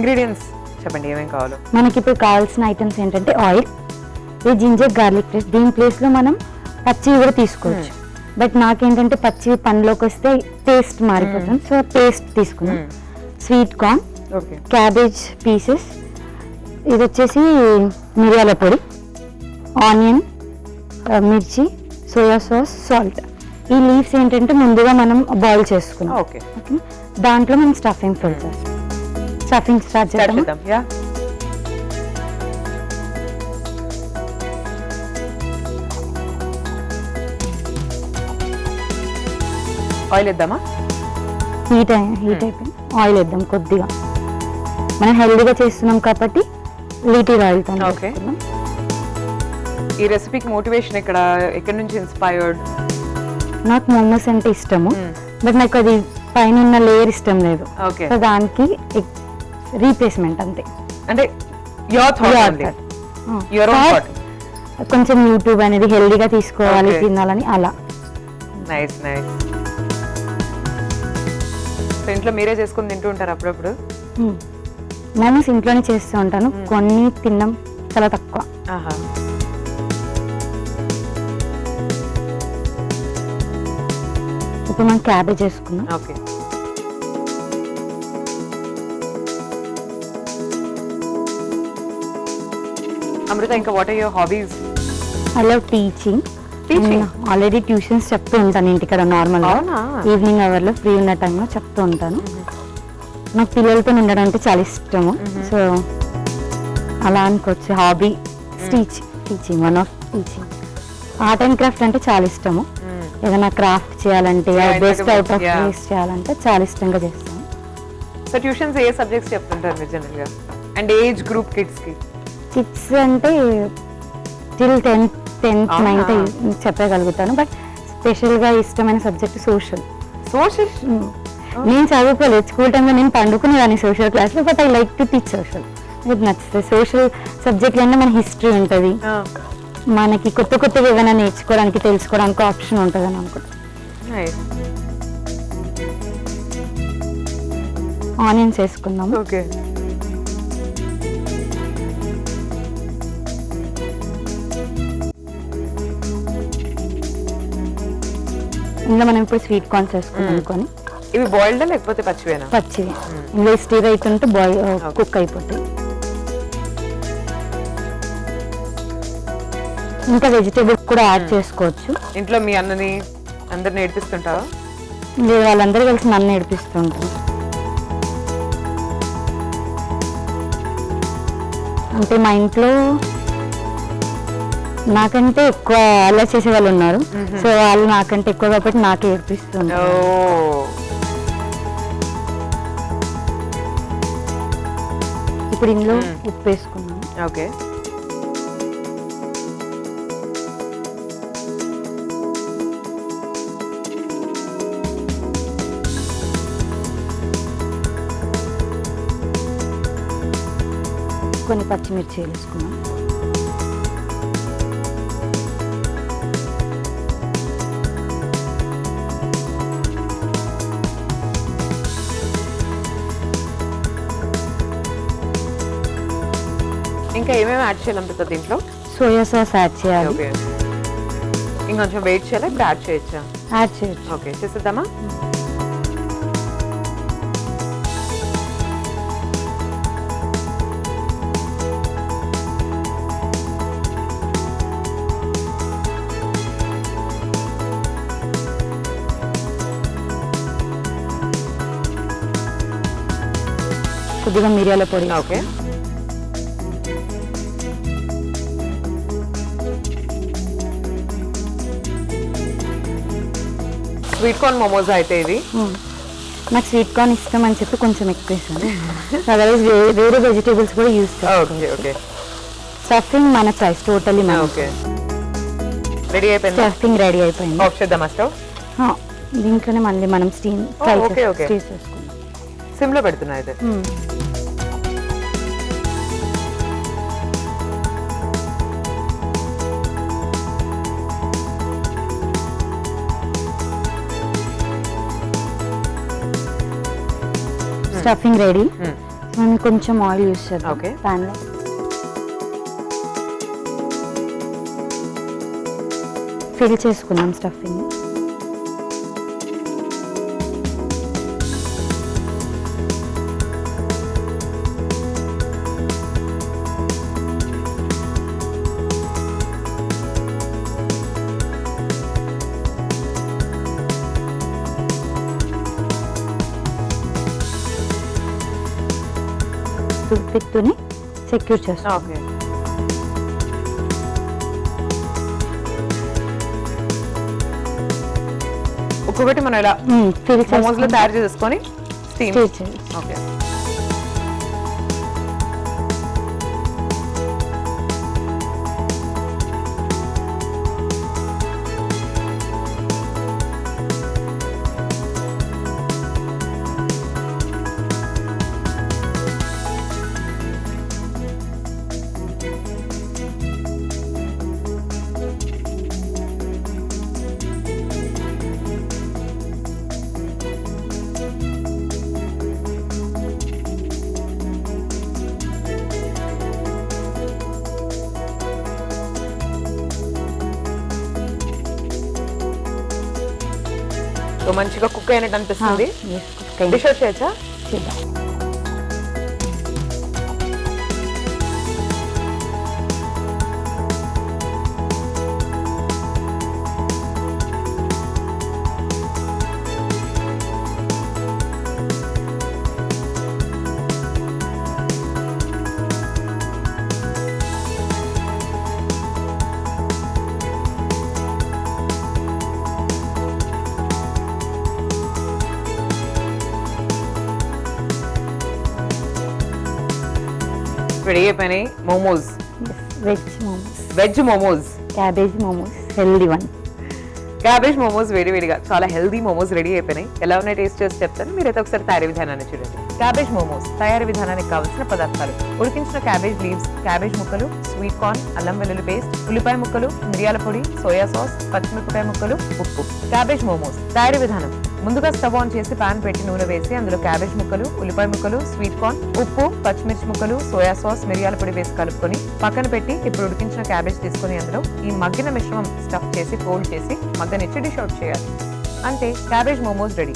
Ingredients చెప్పండి ఏమేం కావాలో. మనకి ఇప్పుడు కావాల్సిన ఐటమ్స్ ఏంటంటే ఆయిల్, ఈ జింజర్ గార్లిక్ పేస్ట్. దీని ప్లేస్లో మనం పచ్చివి కూడా తీసుకోవచ్చు, బట్ నాకేంటంటే పచ్చివి పనిలోకి వస్తే టేస్ట్ మారిపోతుంది, సో పేస్ట్ తీసుకున్నాం. Sweet corn, okay, cabbage pieces, ఇది వచ్చేసి మిరియాల పొడి, ఆనియన్, మిర్చి, సోయా సాస్, సాల్ట్. ఈ లీవ్స్ ఏంటంటే ముందుగా మనం బాయిల్ చేసుకున్నాం. ఓకే, దాంట్లో మనం స్టఫింగ్ ఫిల్ చేస్తాం. స్టఫింగ్ స్టార్ట్ చేద్దాం. యా, ఆయిల్ వేద్దామా? హీట్ అయిపోయింది, ఆయిల్ వేద్దాం కొద్దిగా. మనం హెల్దీగా చేస్తున్నాం కాబట్టి లీటర్ ఆయిల్ తో. ఓకే, ఈ రెసిపీకి మోటివేషన్ ఎక్కడి నుంచి ఇన్స్పైర్డ్? నాకు మోమోస్ అంటే ఇష్టము, బట్ నాకు అది పైన ఉన్న లేయర్ ఇష్టం లేదు. ఓకే, సో దానికి రీప్లేస్మెంట్ అంతే. అంటే కొంచెం యూట్యూబ్ అనేది హెల్దీగా తీసుకోవాలి, తినాలని అలా. Nice nice. సో ఇంట్లో మీరే చేసుకుని తింటూ ఉంటారు అప్పుడప్పుడు? మోమోస్ ఇంట్లోనే చేస్తూ ఉంటాను, కొన్ని తినడం చాలా తక్కువ. ఇప్పుడు మనం క్యాబేజ్ చేసుకున్నాం. ఓకే, అమృత, ఇంకా what are your hobbies? I love teaching. Already tuitions చెప్తూ ఉంటాను ఇంటికాడ నార్మల్గా. ఈవినింగ్ అవర్లో ఫ్రీ ఉన్న టైంలో చెప్తూ ఉంటాను. నాకు పిల్లలతో ఉండడం అంటే చాలా ఇష్టము, సో అలా అనుకోవచ్చు. Hobby teaching, one of teaching. Art and craft అంటే చాలా ఇష్టము. ఏదైనా క్రాఫ్ట్ చేయాలంటే, బెస్ట్ అవుట్ ఆఫ్ ప్లేస్ చేయాలంటే చాలా ఇష్టంగా చేస్తాను. సో ట్యూషన్స్ ఏ సబ్జెక్ట్స్ చెప్తుంటారు మీరు జనరల్గా? అండ్ ఏజ్ గ్రూప్ కిడ్స్కి? కిడ్స్ అంటే టిల్ 10th 9th చెప్పగలుగుతాను, బట్ స్పెషల్గా ఇష్టమైన సబ్జెక్ట్ సోషల్. నేను చదువుకోలేదు స్కూల్ టైంలో, నేను పండుకునేదాన్ని సోషల్ క్లాస్లో, but I like to teach social. నాకు నచ్చుతుంది సోషల్ సబ్జెక్ట్లో. అంటే మన హిస్టరీ ఉంటుంది, మనకి కొత్త కొత్తగా ఏమైనా నేర్చుకోవడానికి, తెలుసుకోవడానికి ఆప్షన్ ఉంటుంది అని అనుకుంటా. ఆనియన్స్ వేసుకుందాం. ఓకే, ఇందులో మనం ఇప్పుడు స్వీట్ కార్న్స్ వేసుకున్నాం అనుకొని. ఇవి బాయిల్డా లేకపోతే పచ్చివేనా? పచ్చివి. ఇందులో స్టీర్ అవుతుంటే బాయిల్ కుక్ అయిపోతాయి. ఇంకా వెజిటేబుల్స్ కూడా యాడ్ చేసుకోవచ్చు. ఇంట్లో మీ అన్నని అందరు నేర్పిస్తుంటావా? లేదు, వాళ్ళందరూ కలిసి నన్ను నేర్పిస్తుంటారు. అంటే మా ఇంట్లో నాకంటే ఎక్కువ అలా చేసే వాళ్ళు ఉన్నారు, సో వాళ్ళు నాకంటే ఎక్కువ కాబట్టి నాకే నేర్పిస్తుంటారు. ఇప్పుడు ఇందులో ఉప్పు వేసుకున్నాం. ఓకే, కొన్ని పచ్చిమిర్చి వేసుకున్నాం. ఇంకా ఏమేమి యాడ్ చేయాలనిపిస్తుంది దీంట్లో? సోయా సాస్ యాడ్ చేయాలి. ఓకే, ఇంకొంచెం వెయిట్ చేయాలి, ఇప్పుడు యాడ్ చేయొచ్చా? యాడ్ చేయొచ్చు. ఓకే, చేసేద్దామా? కొద్దిగా మిరియాల పొడి. ఓకే, స్వీట్ కార్న్ మోమోస్ అయితే ఇది. నాకు స్వీట్ కార్న్ ఇష్టం అని చెప్పి కొంచెం ఎక్కువ వేసాను, అదర్వైజ్ వేరే వెజిటేబుల్స్ కూడా యూజ్ చేస్తాను. స్టఫింగ్ మన చాయిస్, టోటలీ మన. ఓకే, రెడీ అయిపోయింది. స్టఫింగ్ రెడీ అయిపోయింది. ఆఫ్ చేద్దామా స్టవ్? దీంట్లోనే మళ్ళీ మనం స్టీమ్ ఫ్రై చేసుకుందాం. సిమ్ లో పెడుతున్నా అయితే. Stuffing ready. మనం కొంచెం ఆయిల్ యూస్ చేద్దాం Okay. ప్యాన్ లో. ఫిల్ చేసుకుందాం స్టఫింగ్. టూత్పిక్తోని సెక్యూర్ చేస్తాం. ఓకే. ఒక్కొక్కటి మనం ఇలా ఫిల్ మోమోస్ లో తయారు చేసుకొని స్టీమ్. ఓకే. సో మంచిగా కుక్ అయినట్టు అనిపిస్తుంది. డిష్ అవుట్ చేయొచ్చా? చేద్దాం. రెడీ అయిపోయినాయి momos. Veg momos, veg momos, cabbage momos, healthy one. Cabbage momos వేడివేడిగా చాలా హెల్దీ మోమోస్ రెడీ అయిపోయినాయి. ఎలా ఉన్నాయి టేస్ట్ చేసి చెప్తాను, మీరైతే ఒకసారి తయారీ విధానాన్ని చూడండి. క్యాబేజ్ మోమోస్ తయారీ విధానానికి కావాల్సిన పదార్థాలు: ఉడికించిన క్యాబేజ్ లీవ్స్, క్యాబేజ్ ముక్కలు, స్వీట్ కార్న్, అల్లం వెల్లుల్లి పేస్ట్, ఉల్లిపాయ ముక్కలు, మిరియాల పొడి, సోయా సాస్, పచ్చిమిరపకాయ ముక్కలు, ఉప్పు. క్యాబేజ్ మోమోస్ తయారీ విధానం: ముందుగా స్టవ్ ఆన్ చేసి పాన్ పెట్టి నూనె వేసి అందులో క్యాబేజ్ ముక్కలు, ఉల్లిపాయ ముక్కలు, స్వీట్ కార్న్, ఉప్పు, పచ్చిమిర్చి ముక్కలు, సోయా సాస్, మిరియాల పొడి వేసి కలుపుకొని పక్కన పెట్టి ఇప్పుడు ఉడికించిన క్యాబేజ్ తీసుకొని అందులో ఈ మగ్గిన మిశ్రమం స్టఫ్ చేసి ఫోల్డ్ చేసి మగ్గనిచ్చి డిష్ అవుట్ చేయాలి. అంటే క్యాబేజ్ మోమోస్ రెడీ.